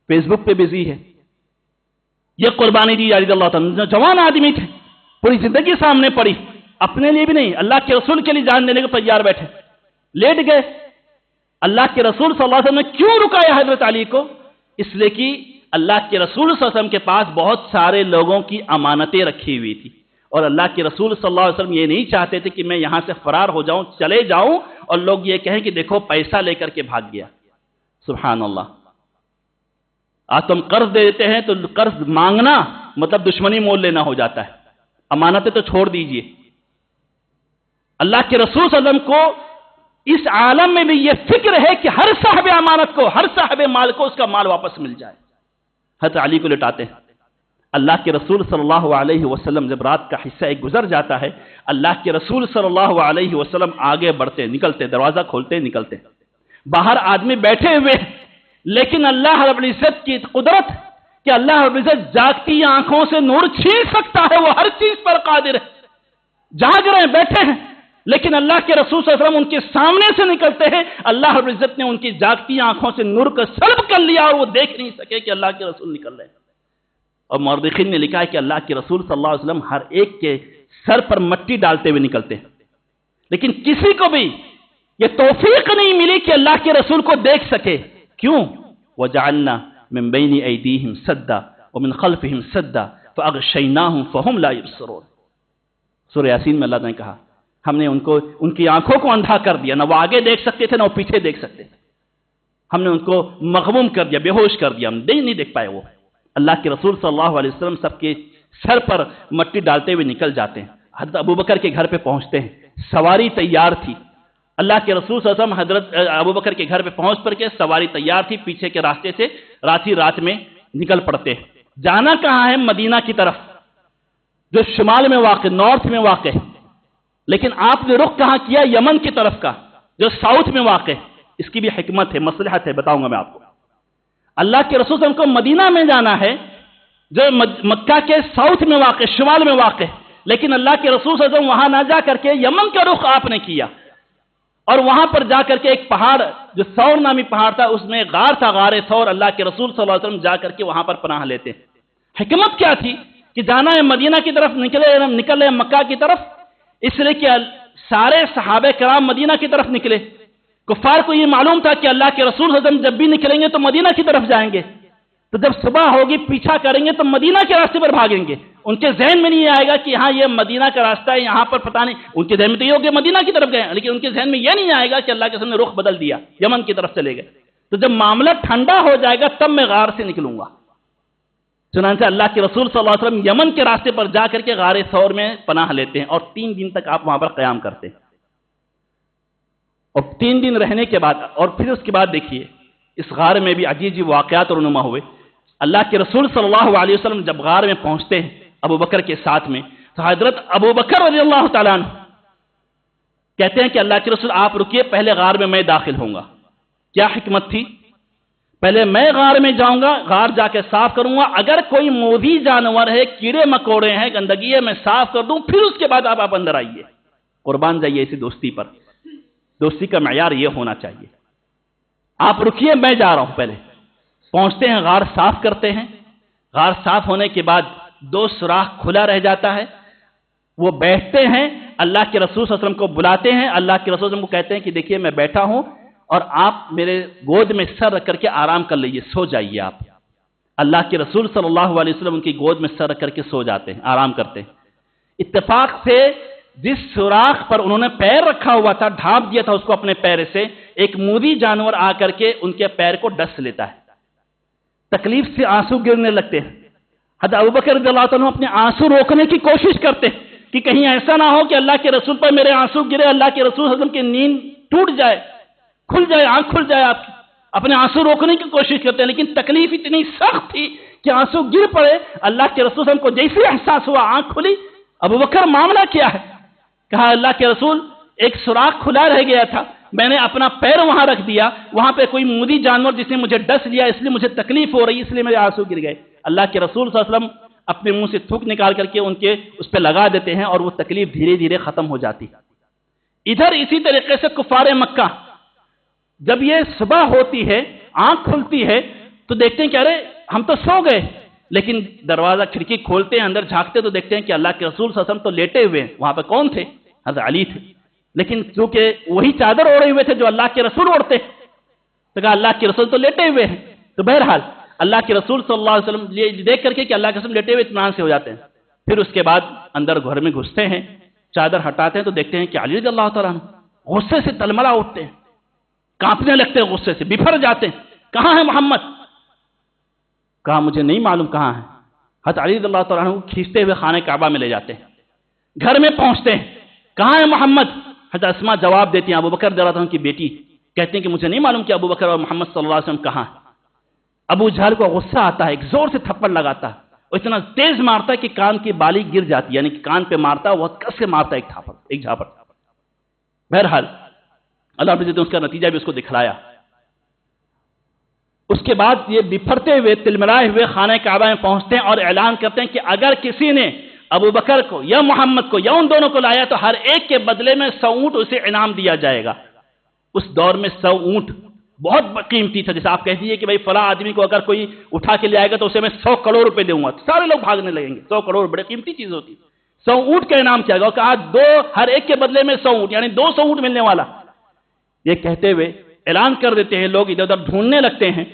فیس بک پہ بزی ہے۔ یہ قربانی دی رضی اللہ تعالیٰ، جوان آدمی تھے، پوری زندگی سامنے پڑی، اپنے لیے بھی نہیں اللہ کے رسول کے لیے جان دینے کو تیار بیٹھے، لیٹ گئے۔ اللہ کے رسول صلی اللہ علیہ وسلم نے کیوں رکایا حضرت علی کو؟ اس لیے کہ اللہ کے رسول صلی اللہ علیہ وسلم کے پاس بہت سارے لوگوں کی امانتیں رکھی ہوئی تھی، اور اللہ کے رسول صلی اللہ علیہ وسلم یہ نہیں چاہتے تھے کہ میں یہاں سے فرار ہو جاؤں، چلے جاؤں اور لوگ یہ کہیں کہ دیکھو پیسہ لے کر کے بھاگ گیا۔ سبحان اللہ، آج تم قرض دے دیتے ہیں تو قرض مانگنا مطلب دشمنی مول لینا ہو جاتا ہے، امانتیں تو چھوڑ دیجئے۔ اللہ کے رسول صلی اللہ علیہ وسلم کو اس عالم میں بھی یہ فکر ہے کہ ہر صاحب امانت کو، ہر صاحب مال کو اس کا مال واپس مل جائے۔ حضرت علی کو لٹاتے ہیں۔ اللہ کے رسول صلی اللہ علیہ وسلم جب رات کا حصہ ایک گزر جاتا ہے، اللہ کے رسول صلی اللہ علیہ وسلم آگے بڑھتے، نکلتے، دروازہ کھولتے نکلتے، باہر آدمی بیٹھے ہوئے، لیکن اللہ رب العزت کی قدرت کہ اللہ رب العزت جاگتی آنکھوں سے نور چھین سکتا ہے، وہ ہر چیز پر قادر ہے۔ جاگ رہے ہیں، بیٹھے ہیں، لیکن اللہ کے رسول صلی اللہ علیہ وسلم ان کے سامنے سے نکلتے ہیں، اللہ رب العزت نے ان کی جاگتی آنکھوں سے نور کو سلب کر لیا اور وہ دیکھ نہیں سکے کہ اللہ کے رسول نکل رہے ہیں۔ اور مورخین نے لکھا ہے کہ اللہ کے رسول صلی اللہ علیہ وسلم ہر ایک کے سر پر مٹی ڈالتے ہوئے نکلتے ہیں، لیکن کسی کو بھی یہ توفیق نہیں ملی کہ اللہ کے رسول کو دیکھ سکے۔ کیوں؟ وَجَعَلْنَا مِن بَيْنِ أَيْدِيهِمْ سَدًّا وَمِن خَلْفِهِمْ سَدًّا فَأَغْشَيْنَاهُمْ فَهُمْ لَا يُبْصِرُونَ۔ سورہ یاسین میں اللہ نے کہا ہم نے ان کی آنکھوں کو اندھا کر دیا، نہ وہ آگے دیکھ سکتے تھے نہ وہ پیچھے دیکھ سکتے تھے، ہم نے ان کو مغموم کر دیا، بے ہوش کر دیا، ہم نہیں دیکھ پائے۔ وہ اللہ کے رسول صلی اللہ علیہ وسلم سب کے سر پر مٹی ڈالتے ہوئے نکل جاتے ہیں۔ حضرت ابوبکر کے گھر پہ پہنچتے ہیں، سواری تیار تھی، اللہ کے رسول صلی اللہ علیہ وسلم حضرت ابوبکر کے گھر پہ پہنچ پر کے سواری تیار تھی، پیچھے کے راستے سے رات میں نکل پڑتے ہیں۔ جانا کہاں ہے؟ مدینہ کی طرف، جو شمال میں واقع، نارتھ میں واقع ہے، لیکن آپ نے رخ کہاں کیا؟ یمن کی طرف کا، جو ساؤتھ میں واقع ہے۔ اس کی بھی حکمت ہے، مصلحت ہے، بتاؤں گا میں آپ کو۔ اللہ کے رسول صلی اللہ علیہ وسلم کو مدینہ میں جانا ہے، جو مکہ کے ساؤتھ میں واقع، شمال میں واقع ہے، لیکن اللہ کے رسول صلی اللہ علیہ وسلم وہاں نہ جا کر کے یمن کا رخ آپ نے کیا، اور وہاں پر جا کر کے ایک پہاڑ جو ثور نامی پہاڑ تھا، اس میں غار تھا، غار ثور، اللہ کے رسول صلی اللہ علیہ وسلم جا کر کے وہاں پر پناہ لیتے ہیں۔ حکمت کیا تھی کہ جانا ہے مدینہ کی طرف، نکلے مکہ کی طرف، اس لیے کہ سارے صحابہ کرام مدینہ کی طرف نکلے۔ کفار کو یہ معلوم تھا کہ اللہ کے رسول صلی اللہ علیہ وسلم جب بھی نکلیں گے تو مدینہ کی طرف جائیں گے، تو جب صبح ہوگی پیچھا کریں گے تو مدینہ کے راستے پر بھاگیں گے۔ ان کے ذہن میں نہیں آئے گا کہ ہاں یہ مدینہ کا راستہ ہے، یہاں پر پتہ نہیں، ان کے ذہن میں تو یہ ہوگا مدینہ کی طرف گئے، لیکن ان کے ذہن میں یہ نہیں آئے گا کہ اللہ کے رسول نے رخ بدل دیا، یمن کی طرف چلے گئے۔ تو جب معاملہ ٹھنڈا ہو جائے گا تب میں غار سے نکلوں گا۔ چنانچہ اللہ کے رسول صلی اللہ علیہ وسلم یمن کے راستے پر جا کر کے غار ثور میں پناہ لیتے ہیں، اور 3 دن تک آپ وہاں پر قیام کرتے ہیں۔ اور 3 دن رہنے کے بعد، اور پھر اس کے بعد دیکھیے اس غار میں بھی عجیب عجیب واقعات رونما ہوئے۔ اللہ کے رسول صلی اللہ علیہ وسلم جب غار میں پہنچتے ہیں ابو بکر کے ساتھ میں، تو حضرت ابو بکر رضی اللہ تعالیٰ عنہ کہتے ہیں کہ اللہ کے رسول آپ رکیے، پہلے غار میں داخل ہوں گا۔ کیا حکمت تھی؟ پہلے میں غار میں جاؤں گا، غار جا کے صاف کروں گا، اگر کوئی موذی جانور ہے، کیڑے مکوڑے ہیں، گندگی ہے، میں صاف کر دوں، پھر اس کے بعد آپ اندر آئیے۔ قربان جائیے اسی دوستی پر، دوستی کا معیار یہ ہونا چاہیے۔ آپ رکیے، میں جا رہا ہوں۔ پہلے پہنچتے ہیں، غار صاف کرتے ہیں۔ غار صاف ہونے کے بعد 2 سوراخ کھلا رہ جاتا ہے، وہ بیٹھتے ہیں، اللہ کے رسول صلی اللہ علیہ وسلم کو بلاتے ہیں، اللہ کے رسول صلی اللہ علیہ وسلم کو کہتے ہیں کہ دیکھیے میں بیٹھا ہوں اور آپ میرے گود میں سر رکھ کر کے آرام کر لیجیے، سو جائیے آپ۔ اللہ کے رسول صلی اللہ علیہ وسلم ان کی گود میں سر رکھ کر کے سو جاتے ہیں، آرام کرتے ہیں۔ اتفاق سے جس سوراخ پر انہوں نے پیر رکھا ہوا تھا، ڈھانپ دیا تھا اس کو اپنے پیر سے، ایک موذی جانور آ کر کے ان کے پیر کو ڈس لیتا ہے، تکلیف سے آنسو گرنے لگتے ہیں۔ حضرت ابوبکر رضی اللہ عنہ اپنے آنسو روکنے کی کوشش کرتے ہیں کہ کہیں ایسا نہ ہو کہ اللہ کے رسول پر میرے آنسو گرے، اللہ کے رسول صلی اللہ علیہ وسلم کی نیند ٹوٹ جائے، کھل جائے، آنکھ کھل جائے آپ کی۔ اپنے آنسو روکنے کی کوشش کرتے ہیں، لیکن تکلیف اتنی سخت تھی کہ آنسو گر پڑے۔ اللہ کے رسول صلی اللہ علیہ وسلم کو جیسے احساس ہوا، آنکھ کھلی، ابوبکر معاملہ کیا ہے؟ کہا اللہ کے رسول ایک سوراخ کھلا رہ گیا تھا، میں نے اپنا پیر وہاں رکھ دیا، وہاں پہ کوئی موذی جانور جس نے مجھے ڈس لیا، اس لیے مجھے تکلیف ہو رہی، اس لیے میرے آنسو گر گئے۔ اللہ کے رسول صلی اللہ علیہ وسلم اپنے منہ سے تھوک نکال کر کے ان کے اس پہ لگا دیتے ہیں، اور وہ تکلیف دھیرے دھیرے ختم ہو جاتی۔ ادھر اسی طریقے سے کفار مکہ جب یہ صبح ہوتی ہے، آنکھ کھلتی ہے، تو دیکھتے ہیں کہ ارے ہم تو سو گئے، لیکن دروازہ کھڑکی کھولتے ہیں، اندر جھانکتے تو دیکھتے ہیں کہ اللہ کے رسول صلی اللہ علیہ وسلم تو لیٹے ہوئے ہیں۔ وہاں پہ کون تھے؟ حضرت علی تھے، لیکن چونکہ وہی چادر اوڑے ہوئے تھے جو اللہ کے رسول اوڑھتے، تو کہا اللہ کے رسول تو لیٹے ہوئے ہیں۔ تو بہرحال اللہ کے رسول صلی اللہ علیہ وسلم یہ دیکھ کر کے کہ اللہ کے رسول لیٹے ہوئے اطمینان سے ہو جاتے ہیں۔ پھر اس کے بعد اندر گھر میں گھستے ہیں، چادر ہٹاتے ہیں تو دیکھتے ہیں کہ علی رضی اللہ تعالیٰ عنہ غصے سے تلملا اٹھتے ہیں، کانپنے لگتے ہیں، غصے سے بفر جاتے ہیں۔ کہاں ہے محمد؟ کہا مجھے نہیں معلوم کہاں ہے۔ حضرت علی رضی اللہ تعالیٰ عنہ کھینچتے ہوئے خانہ کعبہ میں لے جاتے ہیں، گھر میں پہنچتے ہیں، کہاں ہے محمد؟ حضرت اسماء جواب دیتی ہیں، ابو بکر رضی اللہ عنہ کی بیٹی کہتی ہیں کہ مجھے نہیں معلوم کہ ابو بکر اور محمد صلی اللہ علیہ وسلم کہاں ہے۔ ابو جہل کو غصہ آتا ہے، ایک زور سے تھپڑ لگاتا ہے، اور اتنا تیز مارتا ہے کہ کان کی بالی گر جاتی ہے، یعنی کہ کان پہ مارتا ہے، بہت کس سے مارتا ہے، ایک جھاپڑ۔ بہرحال اللہ نے اس کا نتیجہ بھی اس کو دکھلایا۔ اس کے بعد یہ بفرتے ہوئے تلملائے ہوئے خانہ کعبہ میں پہنچتے ہیں اور اعلان کرتے ہیں کہ اگر کسی نے ابو بکر کو یا محمد کو یا ان دونوں کو لایا تو ہر ایک کے بدلے میں 100 اونٹ اسے انعام دیا جائے گا۔ اس دور میں 100 اونٹ بہت قیمتی تھا، جیسے آپ کہہ دیجیے کہ بھائی فلاں آدمی کو اگر کوئی اٹھا کے لے آئے گا تو اسے میں 100 کروڑ روپے دوں گا، سارے لوگ بھاگنے لگیں گے۔ 100 کروڑ بڑے قیمتی چیز ہوتی، 100 اونٹ کا انعام کیا گیا، اور کہا ہر ایک کے بدلے میں 100 اونٹ، یعنی 200 اونٹ ملنے والا۔ یہ کہتے ہوئے اعلان کر دیتے ہیں، لوگ ادھر ادھر ڈھونڈنے لگتے ہیں،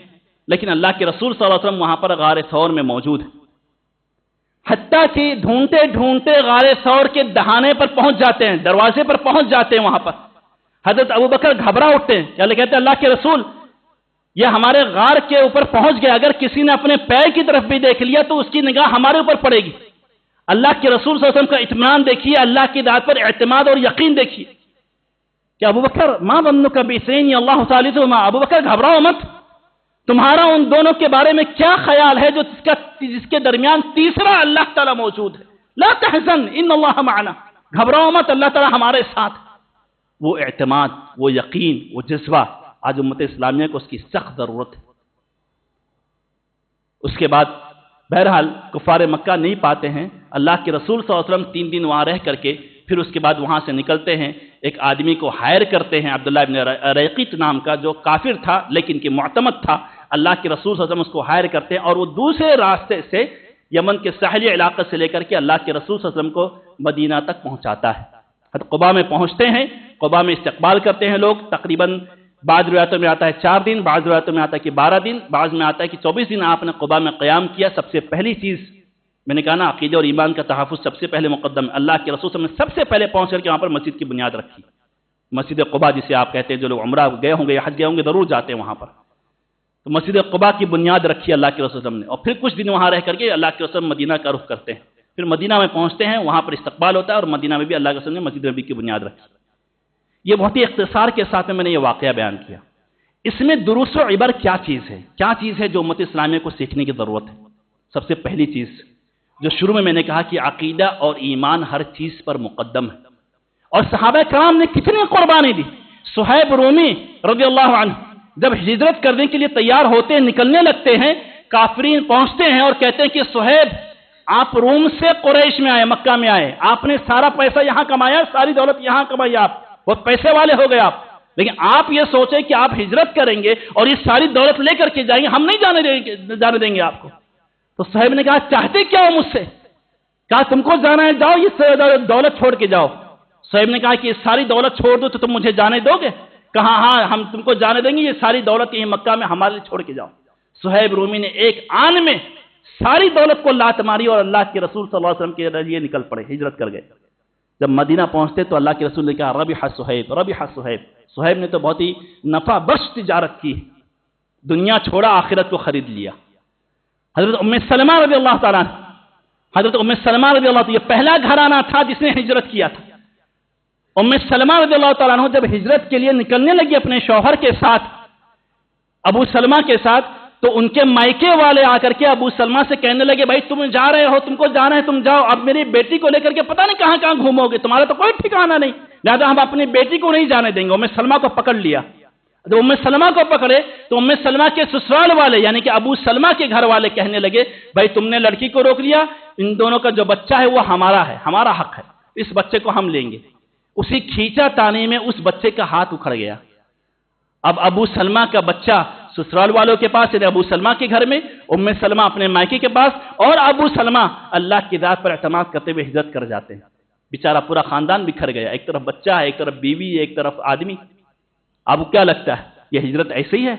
لیکن اللہ کے رسول صلی اللہ علیہ وسلم وہاں پر غار ثور میں موجود ہیں۔ حتیٰ کہ ڈھونڈتے ڈھونڈتے غار ثور کے دہانے پر پہنچ جاتے ہیں، دروازے پر پہنچ جاتے ہیں۔ وہاں پر حضرت ابوبکر گھبرا اٹھتے ہیں، کہتے ہیں اللہ کے رسول یہ ہمارے غار کے اوپر پہنچ گیا، اگر کسی نے اپنے پیر کی طرف بھی دیکھ لیا تو اس کی نگاہ ہمارے اوپر پڑے گی۔ اللہ کے رسول صلی اللہ علیہ وسلم کا اطمینان دیکھیے، اللہ کی ذات پر اعتماد اور یقین دیکھیے کہ ابو بکر ما ظنک باثنین اللہ ثالثہما، ابو بکر گھبراؤ مت، تمہارا ان دونوں کے بارے میں کیا خیال ہے جس کے درمیان تیسرا اللہ تعالیٰ موجود ہے؟ لا تحزن ان اللہ معنا، گھبراؤ مت، اللہ تعالیٰ ہمارے ساتھ۔ وہ اعتماد، وہ یقین، وہ جذبہ آج امت اسلامیہ کو اس کی سخت ضرورت ہے۔ اس کے بعد بہرحال کفار مکہ نہیں پاتے ہیں، اللہ کے رسول صلی اللہ علیہ وسلم 3 دن وہاں رہ کر کے پھر اس کے بعد وہاں سے نکلتے ہیں، ایک آدمی کو ہائر کرتے ہیں عبداللہ ابن ریقیط نام کا، جو کافر تھا لیکن کہ معتمد تھا، اللہ کے رسول صلی اللہ علیہ وسلم اس کو ہائر کرتے ہیں اور وہ دوسرے راستے سے یمن کے ساحلی علاقے سے لے کر کے اللہ کے رسول صلی اللہ علیہ وسلم کو مدینہ تک پہنچاتا ہے۔ قباء میں پہنچتے ہیں، قباء میں استقبال کرتے ہیں لوگ، تقریباً بعض روایتوں میں آتا ہے 4 دن، بعض روایتوں میں آتا ہے کہ 12 دن، بعض میں آتا ہے کہ 24 دن آپ نے قباء میں قیام کیا۔ سب سے پہلی چیز میں نے کہا نا، عقیدے اور ایمان کا تحفظ سب سے پہلے مقدم ہے۔ اللہ کے رسول صلی اللہ علیہ وسلم نے سب سے پہلے پہنچ کر کے وہاں پر مسجد کی بنیاد رکھی، مسجد قباء جسے آپ کہتے ہیں، جو لوگ عمرہ گئے ہوں گے یا حج گئے ہوں گے ضرور جاتے ہیں وہاں پر، تو مسجد قباء کی بنیاد رکھی اللہ کے رسول صلی اللہ علیہ وسلم نے، اور پھر کچھ دن وہاں رہ کر کے اللہ کے رسول مدینہ کا رخ کرتے ہیں، پھر مدینہ میں پہنچتے ہیں، وہاں پر استقبال ہوتا ہے، اور مدینہ میں بھی اللہ کے رسول نے مسجد نبی کی بنیاد رکھی۔ یہ بہت ہی اختصار کے ساتھ میں نے یہ واقعہ بیان کیا۔ اس میں دروس و عبر کیا چیز ہے، کیا چیز ہے جو امت اسلامیہ کو سیکھنے کی ضرورت ہے؟ سب سے پہلی چیز جو شروع میں نے کہا کہ عقیدہ اور ایمان ہر چیز پر مقدم ہے، اور صحابہ کرام نے کتنی قربانی دی۔ صہیب رومی رضی اللہ عنہ جب ہجرت کرنے کے لیے تیار ہوتے ہیں، نکلنے لگتے ہیں، کافرین پہنچتے ہیں اور کہتے ہیں کہ صہیب آپ روم سے قریش میں آئے، مکہ میں آئے، آپ نے سارا پیسہ یہاں کمایا، ساری دولت یہاں کمائی، آپ بہت پیسے والے ہو گئے آپ، لیکن آپ یہ سوچیں کہ آپ ہجرت کریں گے اور یہ ساری دولت لے کر کے جائیں گے، ہم نہیں جانے دیں گے آپ کو۔ تو صہیب نے کہا چاہتے کیا ہو مجھ سے؟ کہا تم کو جانا ہے جاؤ، یہ دولت چھوڑ کے جاؤ۔ صہیب نے کہا کہ یہ ساری دولت چھوڑ دو تو تم مجھے جانے دو گے؟ کہا ہاں ہم تم کو جانے دیں گے، یہ ساری دولت یہیں مکہ میں ہمارے لیے چھوڑ کے جاؤ۔ صہیب رومی نے ایک آن میں ساری دولت کو لات ماری اور اللہ کے رسول صلی اللہ علیہ وسلم کے لیے نکل پڑے، ہجرت کر گئے۔ جب مدینہ پہنچتے تو اللہ کے رسول نے کہا ربح صہیب، ربح صہیب، صہیب نے تو بہت ہی نفع بخش تجارت کی، دنیا چھوڑا آخرت کو خرید لیا۔ حضرت ام سلمہ رضی اللہ تعالیٰ، حضرت ام سلمہ رضی اللہ تعالیٰ، یہ پہلا گھرانہ تھا جس نے ہجرت کیا تھا۔ ام سلمہ رضی اللہ تعالیٰ عنہ جب ہجرت کے لیے نکلنے لگی اپنے شوہر کے ساتھ، ابو سلمہ کے ساتھ، تو ان کے مائکے والے آ کر کے ابو سلمہ سے کہنے لگے بھائی تم جا رہے ہو، تم کو جانا ہے تم جاؤ، اب میری بیٹی کو لے کر کے پتہ نہیں کہاں کہاں گھومو گے، تمہارا تو کوئی ٹھکانہ نہیں، لہذا ہم اپنی بیٹی کو نہیں جانے دیں گے۔ ام سلمہ کو پکڑ لیا۔ جب ام سلمہ کو پکڑے تو ام سلمہ کے سسرال والے یعنی کہ ابو سلمہ کے گھر والے کہنے لگے بھائی تم نے لڑکی کو روک لیا، ان دونوں کا جو بچہ ہے وہ ہمارا ہے، ہمارا حق ہے، اس بچے کو ہم لیں گے۔ اسی کھینچا تانی میں اس بچے کا ہاتھ اکھڑ گیا۔ اب ابو سلمہ کا بچہ سسرال والوں کے پاس یعنی ابو سلمہ کے گھر میں، ام سلمہ اپنے مائکے کے پاس، اور ابو سلمہ اللہ کی ذات پر اعتماد کرتے ہوئے ہجرت کر جاتے ہیں۔ بیچارہ پورا خاندان بکھر گیا، ایک طرف بچہ ہے، ایک طرف بیوی ہے، ایک طرف آدمی۔ آپ کو کیا لگتا ہے یہ ہجرت ایسے ہی ہے؟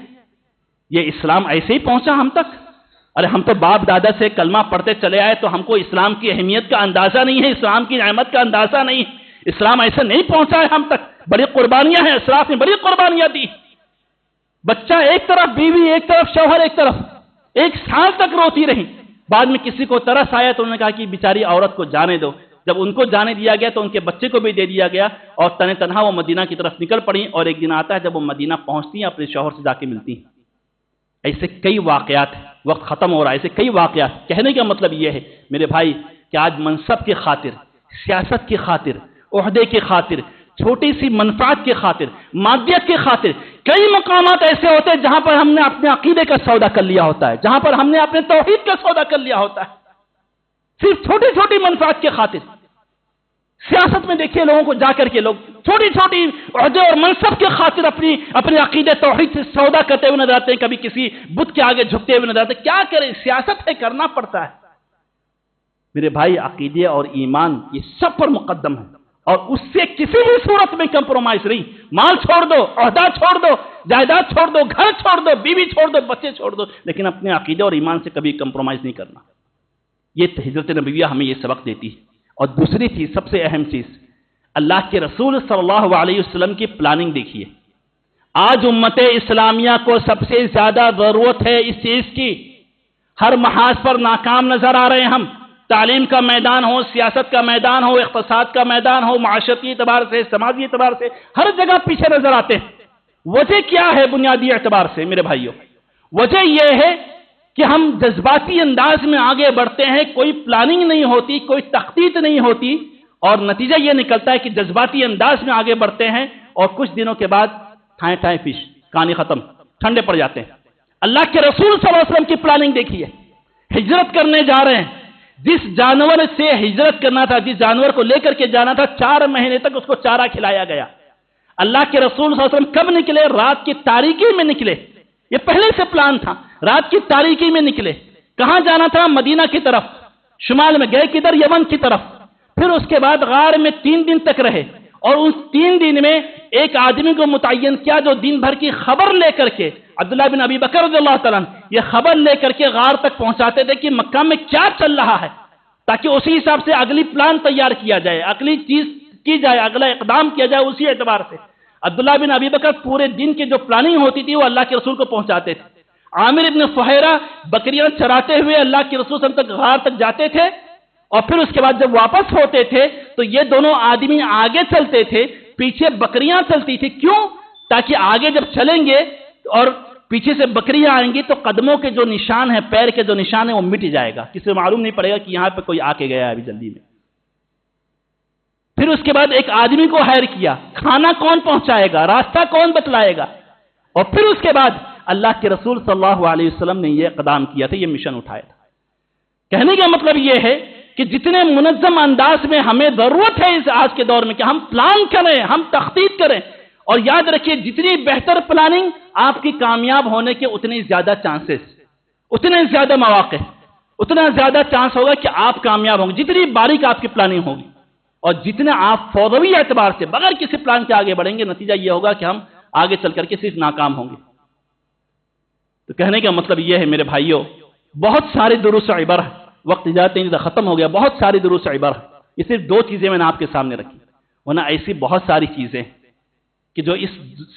یہ اسلام ایسے ہی پہنچا ہم تک؟ ارے ہم تو باپ دادا سے کلمہ پڑھتے چلے آئے، تو ہم کو اسلام کی اہمیت کا اندازہ نہیں ہے، اسلام کی نعمت کا اندازہ نہیں ہے، اسلام ایسے نہیں پہنچا ہے ہم تک۔ بڑی قربانیاں ہیں، اسلاف نے بڑی قربانیاں دی۔ بچہ ایک طرف، بیوی ایک طرف، شوہر ایک طرف، 1 سال تک روتی رہی۔ بعد میں کسی کو ترس آیا تو انہوں نے کہا کہ بیچاری عورت کو جانے دو۔ جب ان کو جانے دیا گیا تو ان کے بچے کو بھی دے دیا گیا، اور تن تنہا وہ مدینہ کی طرف نکل پڑی۔ اور ایک دن آتا ہے جب وہ مدینہ پہنچتی ہیں، اپنے شوہر سے جا کے ملتی ہیں۔ ایسے کئی واقعات، وقت ختم ہو رہا ہے، ایسے کئی واقعات۔ کہنے کا مطلب یہ ہے میرے بھائی کہ آج منصب کی خاطر، سیاست کی خاطر، عہدے کی خاطر، چھوٹی سی منفعت کی خاطر، مادیت کی خاطر، کئی مقامات ایسے ہوتے ہیں جہاں پر ہم نے اپنے عقیدے کا سودا کر لیا ہوتا ہے، جہاں پر ہم نے اپنے توحید کا سودا کر لیا ہوتا ہے، صرف چھوٹی چھوٹی منفعت کی خاطر۔ سیاست میں دیکھیے لوگوں کو جا کر کے لوگ چھوٹی چھوٹی عہدے اور منصب کی خاطر اپنے عقیدے توحید سے سودا کرتے ہوئے نظر آتے ہیں، کبھی کسی بت کے آگے جھکتے ہوئے نظر آتے ہیں۔ کیا کریں، سیاست ہے، کرنا پڑتا ہے۔ میرے بھائی عقیدے اور ایمان یہ سب پر مقدم ہے، اور اس سے کسی بھی صورت میں کمپرومائز نہیں۔ مال چھوڑ دو، عہدہ چھوڑ دو، جائیداد چھوڑ دو، گھر چھوڑ دو، بیوی چھوڑ دو، بچے چھوڑ دو، لیکن اپنے عقیدے اور ایمان سے کبھی کمپرومائز نہیں کرنا۔ یہ ہجرت نبویہ ہمیں یہ سبق دیتی ہے۔ اور دوسری چیز، سب سے اہم چیز، اللہ کے رسول صلی اللہ علیہ وسلم کی پلاننگ دیکھیے۔ آج امت اسلامیہ کو سب سے زیادہ ضرورت ہے اس چیز کی۔ ہر محاذ پر ناکام نظر آ رہے ہیں ہم، تعلیم کا میدان ہو، سیاست کا میدان ہو، اقتصاد کا میدان ہو، معاشرتی اعتبار سے، سماجی اعتبار سے، ہر جگہ پیچھے نظر آتے ہیں۔ وجہ کیا ہے بنیادی اعتبار سے میرے بھائیوں؟ وجہ یہ ہے کہ ہم جذباتی انداز میں آگے بڑھتے ہیں، کوئی پلاننگ نہیں ہوتی، کوئی تخطیط نہیں ہوتی، اور نتیجہ یہ نکلتا ہے کہ جذباتی انداز میں آگے بڑھتے ہیں اور کچھ دنوں کے بعد ٹھائیں ٹھائیں فش، کہانی ختم، ٹھنڈے پڑ جاتے ہیں۔ اللہ کے رسول صلی اللہ علیہ وسلم کی پلاننگ دیکھیے، ہجرت کرنے جا رہے ہیں، جس جانور سے ہجرت کرنا تھا، جس جانور کو لے کر کے جانا تھا، 4 مہینے تک اس کو چارہ کھلایا گیا۔ اللہ کے رسول صلی اللہ علیہ وسلم کب نکلے؟ رات کی تاریکی میں نکلے، یہ پہلے سے پلان تھا، رات کی تاریکی میں نکلے۔ کہاں جانا تھا؟ مدینہ کی طرف، شمال میں گئے کدھر؟ یمن کی طرف۔ پھر اس کے بعد غار میں 3 دن تک رہے، اور اس 3 دن میں ایک آدمی کو متعین کیا جو دن بھر کی خبر لے کر کے، عبداللہ بن ابی بکر رضی اللہ تعالیٰ عنہ، یہ خبر لے کر کے غار تک پہنچاتے تھے کہ مکہ میں کیا چل رہا ہے، تاکہ اسی حساب سے اگلی پلان تیار کیا جائے، اگلی چیز کی جائے، اگلا اقدام کیا جائے اسی اعتبار سے۔ عبداللہ بن ابی بکر پورے دن کی جو پلاننگ ہوتی تھی وہ اللہ کے رسول کو پہنچاتے تھے۔ عامر ابن فہیرہ بکریاں چراتے ہوئے اللہ کے رسول صلی اللہ علیہ وسلم تک غار تک جاتے تھے، اور پھر اس کے بعد جب واپس ہوتے تھے تو یہ دونوں آدمی آگے چلتے تھے، پیچھے بکریاں چلتی تھی۔ کیوں؟ تاکہ آگے جب چلیں گے اور پیچھے سے بکریاں آئیں گی تو قدموں کے جو نشان ہیں، پیر کے جو نشان ہیں، وہ مٹ جائے گا، کسی کو معلوم نہیں پڑے گا کہ یہاں پہ کوئی آ کے گیا ہے ابھی جلدی میں۔ پھر اس کے بعد ایک آدمی کو ہائر کیا، کھانا کون پہنچائے گا، راستہ کون بتلائے گا، اور پھر اس کے بعد اللہ کے رسول صلی اللہ علیہ وسلم نے یہ اقدام کیا تھا، یہ مشن اٹھایا تھا۔ کہنے کا مطلب یہ ہے کہ جتنے منظم انداز میں ہمیں ضرورت ہے اس آج کے دور میں کہ ہم پلان کریں، ہم تخطیط کریں، اور یاد رکھیے جتنی بہتر پلاننگ آپ کی کامیاب ہونے کے اتنی زیادہ چانسز، اتنے زیادہ مواقع، اتنا زیادہ چانس ہوگا کہ آپ کامیاب ہوں گے جتنی باریک آپ کی پلاننگ ہوگی، اور جتنے آپ فوری اعتبار سے بغیر کسی پلان کے آگے بڑھیں گے نتیجہ یہ ہوگا کہ ہم آگے چل کر کے صرف ناکام ہوں گے۔ تو کہنے کا مطلب یہ ہے میرے بھائیوں، بہت سارے دروس و عبر، وقت جاتے ہیں ختم ہو گیا، بہت ساری دروس و عبر، یہ صرف 2 چیزیں میں نے آپ کے سامنے رکھی، ورنہ ایسی بہت ساری چیزیں کہ جو اس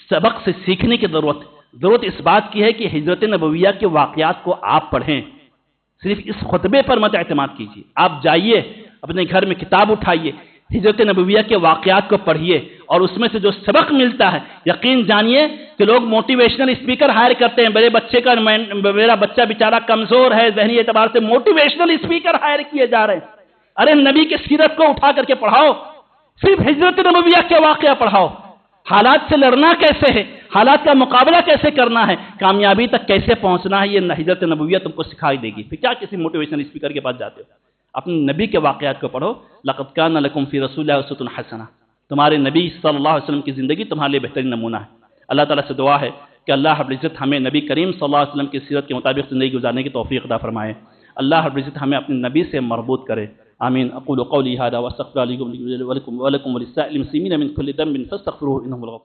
سبق سے سیکھنے کی ضرورت اس بات کی ہے کہ ہجرت نبویہ کے واقعات کو آپ پڑھیں، صرف اس خطبے پر مت اعتماد کیجیے، آپ جائیے اپنے گھر میں کتاب اٹھائیے، ہجرت نبویہ کے واقعات کو پڑھیے، اور اس میں سے جو سبق ملتا ہے یقین جانیے کہ لوگ موٹیویشنل اسپیکر ہائر کرتے ہیں، میرا بچہ بیچارہ کمزور ہے ذہنی اعتبار سے، موٹیویشنل اسپیکر ہائر کیے جا رہے ہیں۔ ارے نبی کی سیرت کو اٹھا کر کے پڑھاؤ، صرف ہجرت نبویہ کے واقعہ پڑھاؤ، حالات سے لڑنا کیسے ہے، حالات کا مقابلہ کیسے کرنا ہے، کامیابی تک کیسے پہنچنا ہے، یہ ہجرت نبویہ تم کو سکھائی دے گی۔ پھر کیا کسی موٹیویشنل اسپیکر کے پاس جاتے ہو؟ اپنے نبی کے واقعات کو پڑھو، لقد کان لکم فی رسول اللہ اسوۃ حسنہ، تمہارے نبی صلی اللہ علیہ وسلم کی زندگی تمہارے لیے بہترین نمونہ ہے۔ اللہ تعالیٰ سے دعا ہے کہ اللہ رب العزت ہمیں نبی کریم صلی اللہ علیہ وسلم کی سیرت کے مطابق زندگی گزارنے کی توفیق عطا فرمائے، اللہ رب العزت ہمیں اپنے نبی سے مربوط کرے، آمین۔ اقول قولی ھذا واستغفر لکم ولکم ولسائر المسلمین من کل ذنب فاستغفروہ انہ هو الغفور